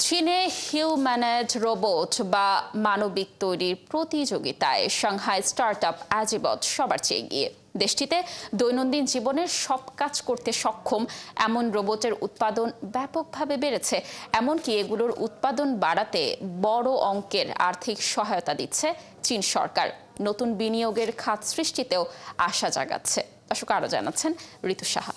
চীনে humanoid robot বা মানবিক তৈরির প্রতিযোগিতায় সাংহাই স্টার্টআপ অ্যাজিবট সবার চেয়ে এগিয়ে। দেশটিতে দৈনন্দিন জীবনের সব কাজ করতে সক্ষম এমন রোবটের উৎপাদন ব্যাপকভাবে বেড়েছে। এমনকি এগুলোর উৎপাদন বাড়াতে বড় অঙ্কের আর্থিক সহায়তা দিচ্ছে চীন সরকার। নতুন বিনিয়োগের খাত সৃষ্টিতেও আশা জাগাচ্ছে। দর্শক আরও জানাচ্ছেন ঋতু সাহা।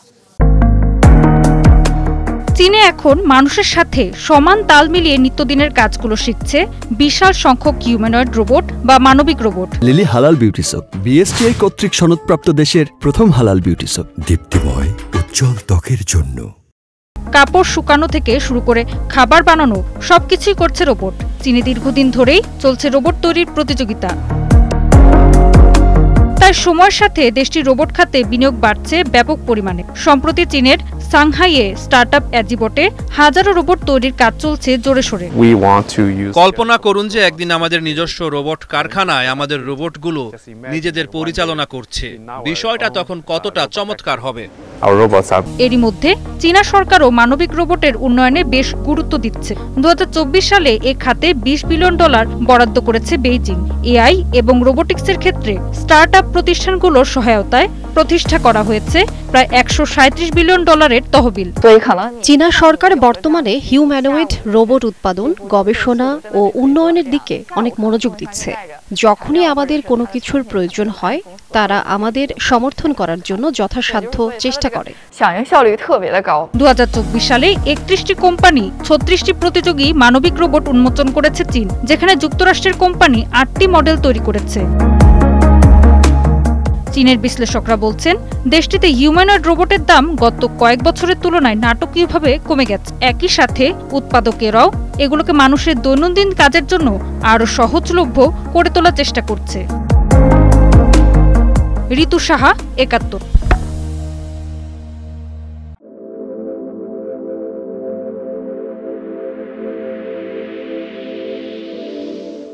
চীনে এখন মানুষের সাথে সমান তাল মিলিয়ে নিত্যদিনের কাজগুলো শিখছে বিশাল সংখ্যক হিউম্যানয়েড রোবট বা মানবিক রোবট। লিলি হালাল বিউটি সোপ, বিএসটিআই কর্তৃক সনদপ্রাপ্ত দেশের প্রথম হালাল বিউটি সোপ, দীপ্তিময় উজ্জ্বল ত্বকের জন্য। কাপড় শুকানো থেকে শুরু করে খাবার বানানো সবকিছুই করছে রোবট। চীনে দীর্ঘদিন ধরেই চলছে রোবট তৈরির প্রতিযোগিতা। তাই সময়ের সাথে দেশটির রোবট খাতে বিনিয়োগ বাড়ছে ব্যাপক পরিমাণে। সম্প্রতি চীনের সাংহাইয়ে স্টার্টআপ অ্যাজিবটে হাজারো রোবট তৈরির কাজ চলছে জোরে সোরে। কল্পনা করুন যে একদিন আমাদের নিজস্ব রোবট কারখানায় আমাদের রোবটগুলো নিজেদের পরিচালনা করছে। বিষয়টা তখন কতটা চমৎকার হবে। এরই মধ্যে চীনা সরকারও মানবিক রোবটের উন্নয়নে বেশ গুরুত্ব দিচ্ছে। 2024 সালে এ খাতে $20 বিলিয়ন বরাদ্দ করেছে বেইজিং। এআই এবং রোবোটিক্সের ক্ষেত্রে স্টার্টআপ প্রতিষ্ঠানগুলোর সহায়তায় প্রতিষ্ঠা করা হয়েছে প্রায় $137 বিলিয়ন তহবিল। চীনা সরকার বর্তমানে হিউম্যানয়েড রোবট উৎপাদন, গবেষণা ও উন্নয়নের দিকে অনেক মনোযোগ দিচ্ছে। যখনই আমাদের কোনো কিছুর প্রয়োজন হয়, তারা আমাদের সমর্থন করার জন্য যথাসাধ্য চেষ্টা করে। 2024 সালে 31টি কোম্পানি 36টি প্রতিযোগী মানবিক রোবট উন্মোচন করেছে চীন, যেখানে যুক্তরাষ্ট্রের কোম্পানি 8টি মডেল তৈরি করেছে। চীনের বিশ্লেষকরা বলছেন, দেশটিতে হিউম্যানয়েড রোবটের দাম গত কয়েক বছরের তুলনায় নাটকীয়ভাবে কমে গেছে। একই সাথে উৎপাদকেরাও এগুলোকে মানুষের দৈনন্দিন কাজের জন্য আরও সহজলভ্য করে তোলার চেষ্টা করছে। ঋতু সাহা, 71।